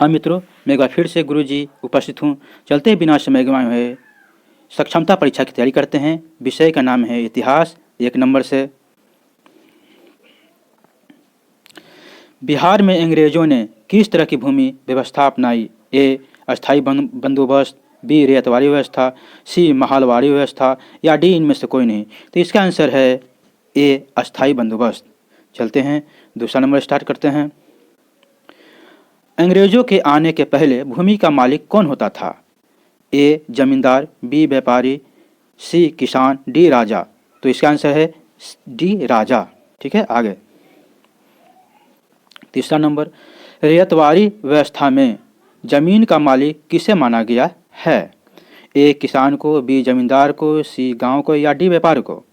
हाँ मित्रों, मैं एक बार फिर से गुरुजी उपस्थित हूँ। चलते बिना समय गंवाए हुए सक्षमता परीक्षा की तैयारी करते हैं। विषय का नाम है इतिहास। 1 नंबर से बिहार में अंग्रेजों ने किस तरह की भूमि व्यवस्था अपनाई? ए अस्थाई बंदोबस्त, बी रेतवारी व्यवस्था, सी महलवाड़ी व्यवस्था या डी इनमें से कोई नहीं। तो इसका आंसर है ए अस्थाई बंदोबस्त। चलते हैं, दूसरा नंबर स्टार्ट करते हैं। अंग्रेजों के आने के पहले भूमि का मालिक कौन होता था? ए जमींदार, बी व्यापारी, सी किसान, डी राजा। तो इसका आंसर है डी राजा। ठीक है, आगे तीसरा नंबर, रेतवारी व्यवस्था में जमीन का मालिक किसे माना गया है? ए किसान को, बी जमींदार को, सी गांव को या डी व्यापारी को।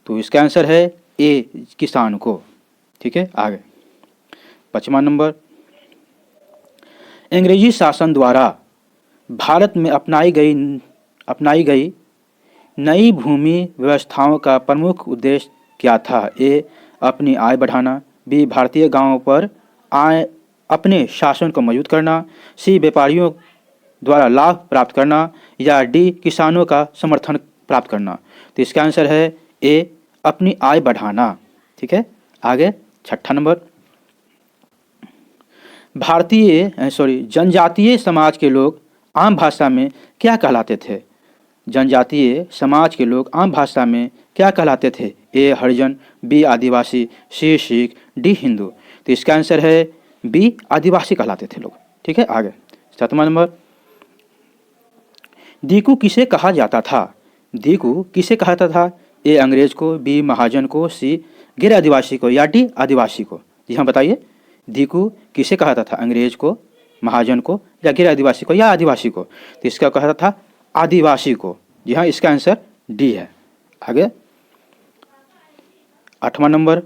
तो इसका आंसर है ए किसान को। ठीक है, आगे 5वां नंबर, अंग्रेजी शासन द्वारा भारत में अपनाई गई नई भूमि व्यवस्थाओं का प्रमुख उद्देश्य क्या था? ए अपनी आय बढ़ाना, बी भारतीय गांवों पर आय अपने शासन को मजबूत करना, सी व्यापारियों द्वारा लाभ प्राप्त करना या डी किसानों का समर्थन प्राप्त करना। तो इसका आंसर है ए अपनी आय बढ़ाना। ठीक है, आगे 6ठा नंबर, जनजातीय समाज के लोग आम भाषा में क्या कहलाते थे? जनजातीय समाज के लोग आम भाषा में क्या कहलाते थे? ए हरिजन, बी आदिवासी, सी सिख, डी हिंदू। तो इसका आंसर है बी आदिवासी कहलाते थे लोग। ठीक है, आगे 7वां नंबर, दीकू किसे कहा जाता था? दीकू किसे कहा जाता था? ए अंग्रेज को, बी महाजन को, सी गैर आदिवासी को या डी आदिवासी को। जी हाँ, बताइए, दीकू किसे कहा जाता था? अंग्रेज को, महाजन को या गैर आदिवासी को या आदिवासी को। तो इसका कहा जाता था आदिवासी को। जी हाँ, इसका आंसर डी है। आगे 8वां नंबर,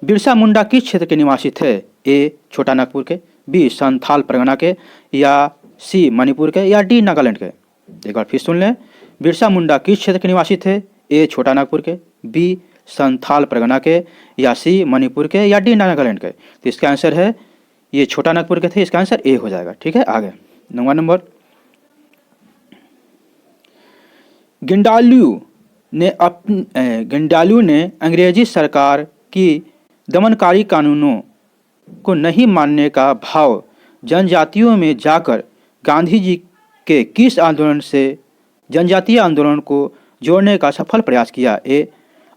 बिरसा मुंडा किस क्षेत्र के निवासी थे? ए छोटा नागपुर के, बी संथाल परगना के या सी मणिपुर के या डी नागालैंड के। एक बार फिर सुन लें, बिरसा मुंडा किस क्षेत्र के निवासी थे? ए छोटा नागपुर के, बी संथाल परगना के या सी मणिपुर के या डी नागालैंड के। तो इसका आंसर है ये छोटा नागपुर के थे। इसका आंसर ए हो जाएगा। ठीक है, आगे 9वां नंबर, गिंडालू ने अंग्रेजी सरकार की दमनकारी कानूनों को नहीं मानने का भाव जनजातियों में जाकर गांधी जी के किस आंदोलन से जनजातीय आंदोलन को जोड़ने का सफल प्रयास किया? ए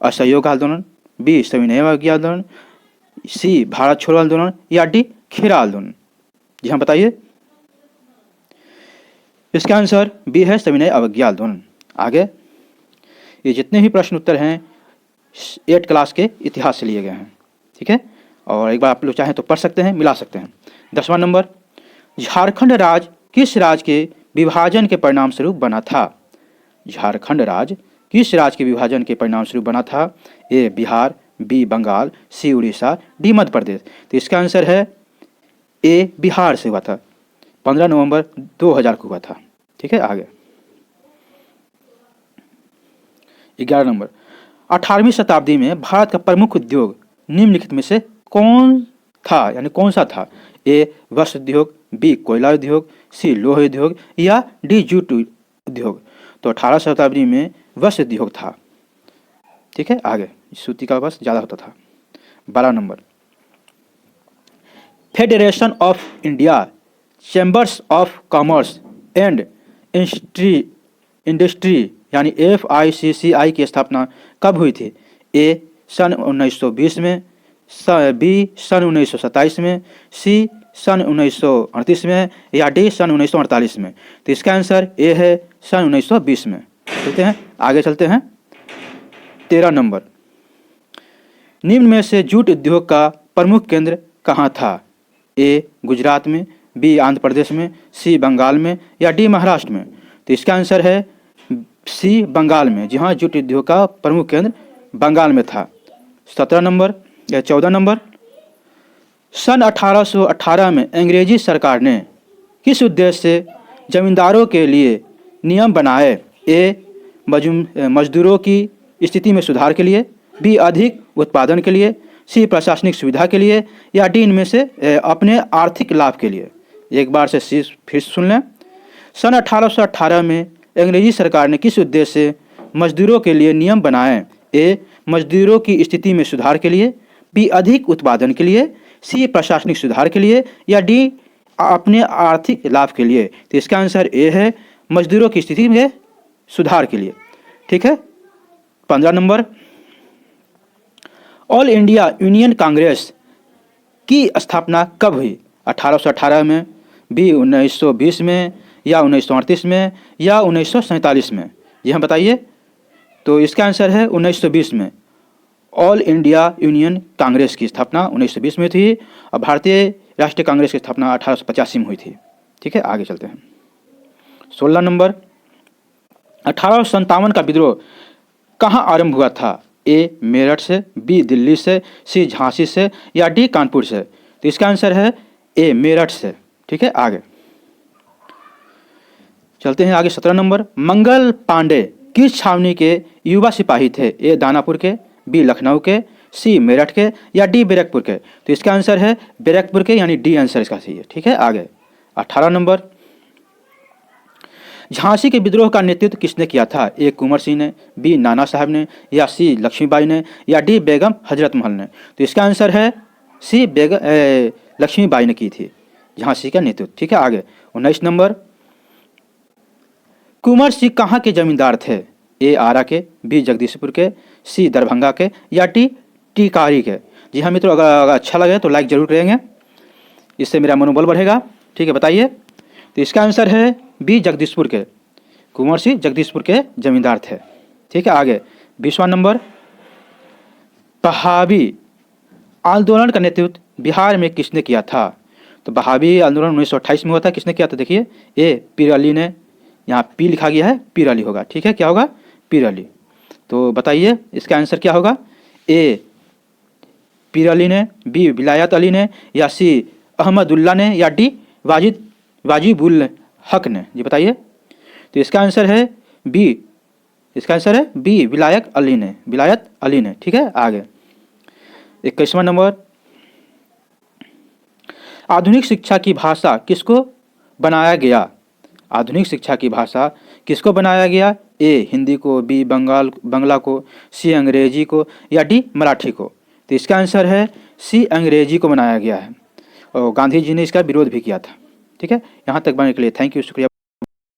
असहयोग आंदोलन, बी सविनय अवज्ञा आंदोलन, सी भारत छोड़ो आंदोलन या डी खेरा आंदोलन। जी हाँ, बताइए, इसका आंसर बी है सविनय अवज्ञा आंदोलन। आगे ये जितने भी प्रश्न उत्तर हैं 8 क्लास के इतिहास से लिए गए हैं। ठीक है, और एक बार आप लोग चाहें तो पढ़ सकते हैं, मिला सकते हैं। 10वां नंबर, झारखंड राज्य किस राज्य के विभाजन के परिणाम स्वरूप बना था? झारखंड राज्य किस राज्य के विभाजन के परिणाम स्वरूप बना था? ए बिहार, बी बंगाल, सी उड़ीसा, डी मध्य प्रदेश। तो इसका आंसर है ए बिहार से हुआ था। 15 नवंबर 2000 को हुआ था। ठीक है, आगे 11 नंबर, 18वीं शताब्दी में भारत का प्रमुख उद्योग निम्नलिखित में से कौन था, यानी कौन सा था? ए वस्त्र उद्योग, बी कोयला उद्योग, सी लोह उद्योग या डी जूट उद्योग। तो 18वीं शताब्दी में वस्त्र उद्योग था। ठीक है, आगे सूती का वस्त्र ज़्यादा होता था। 12 number, federation of India chambers of commerce and industry यानी FICCI की स्थापना कब हुई थी? ए सन 1920 में, बी सन 1927 में, सी सन 1938 में या डी सन 1948 में। तो इसका आंसर ए है सन 1920 में। चलते हैं, आगे चलते हैं। 13 नंबर, निम्न में से जूट उद्योग का प्रमुख केंद्र कहाँ था? ए गुजरात में, बी आंध्र प्रदेश में, सी बंगाल में या डी महाराष्ट्र में। तो इसका आंसर है सी बंगाल में। जी हाँ, जूट उद्योग का प्रमुख केंद्र बंगाल में था। 14 नंबर, सन 1818 में अंग्रेजी सरकार ने किस उद्देश्य से जमींदारों के लिए नियम बनाए? ए मजदूरों की स्थिति में सुधार के लिए, बी अधिक उत्पादन के लिए, सी प्रशासनिक सुविधा के लिए या डी इनमें से अपने आर्थिक लाभ के लिए। एक बार से सी फिर सुन लें। सन 1818 में अंग्रेजी सरकार ने किस उद्देश्य से मजदूरों के लिए नियम बनाए? ए, मजदूरों की स्थिति में सुधार के लिए, बी, अधिक उत्पादन के लिए, सी, प्रशासनिक सुधार के लिए, या डी, अपने आर्थिक लाभ के लिए। तो इसका आंसर ए है, मजदूरों की स्थिति में सुधार के लिए। ठीक है। 15 number, all India union Congress की स्थापना कब हुई? 1818 में, बी 1920 में, या 1938 में, या 1947 में? यह बताइए। तो इसका आंसर है 1920 में। ऑल इंडिया यूनियन कांग्रेस की स्थापना 1920 में थी और भारतीय राष्ट्रीय कांग्रेस की स्थापना 1885 में हुई थी। ठीक है, आगे चलते हैं। 16 नंबर, 1857 का विद्रोह कहाँ आरंभ हुआ था? ए, मेरठ से, बी, दिल्ली से, सी, झांसी से, या डी, कानपुर से? तो इसका आंसर है ए, मेरठ से। ठीक है, आगे चलते हैं। आगे 17 नंबर, मंगल पांडे किस छावनी के युवा सिपाही थे? ए, दानापुर के, बी, लखनऊ के, सी, मेरठ के, या डी, बैरकपुर के? तो इसका आंसर है बैरकपुर के, यानी डी आंसर इसका सही है। ठीक है, आगे 18 नंबर, झांसी के विद्रोह का नेतृत्व किसने किया था? ए, कुंवर सिंह ने, बी, नाना साहब ने, या सी, लक्ष्मीबाई ने, या डी, बेगम हजरत महल ने? तो इसका आंसर है सी, लक्ष्मीबाई ने की थी झांसी का नेतृत्व। ठीक है, आगे 19 नंबर, कुंवर सिंह कहाँ के जमींदार थे? ए, आरा के, बी, जगदीशपुर के, सी, दरभंगा के, या डी, टिकारी के? जी हाँ मित्रों, अगर अच्छा लगे तो लाइक जरूर करेंगे, इससे मेरा मनोबल बढ़ेगा। ठीक है, बताइए। तो इसका आंसर है बी, जगदीशपुर के। कुंवर सिंह जगदीशपुर के जमींदार थे। ठीक है, आगे 20वां नंबर, बहावी आंदोलन का नेतृत्व बिहार में किसने किया था? तो बहावी आंदोलन 1928 में हुआ था। किसने किया था? देखिए, ए, पीर अली ने, यहाँ पी लिखा गया है, पीर अली होगा। ठीक है, क्या होगा? पीर अली। तो बताइए इसका आंसर क्या होगा? ए, पीर अली ने, बी, विलायत अली ने, या सी, अहमदुल्ला ने, या डी, वाजिबुल हक ने? जी बताइए। तो इसका आंसर है बी, इसका आंसर है बी, विलायत अली ने। ठीक है, आगे 21वां नंबर, आधुनिक शिक्षा की भाषा किसको बनाया गया? आधुनिक शिक्षा की भाषा किसको बनाया गया? ए, हिंदी को, बी, बंगला को, सी, अंग्रेजी को, या डी, मराठी को? तो इसका आंसर है सी, अंग्रेजी को बनाया गया है और गांधी जी ने इसका विरोध भी किया था। ठीक है, यहाँ तक बनने के लिए थैंक यू, शुक्रिया।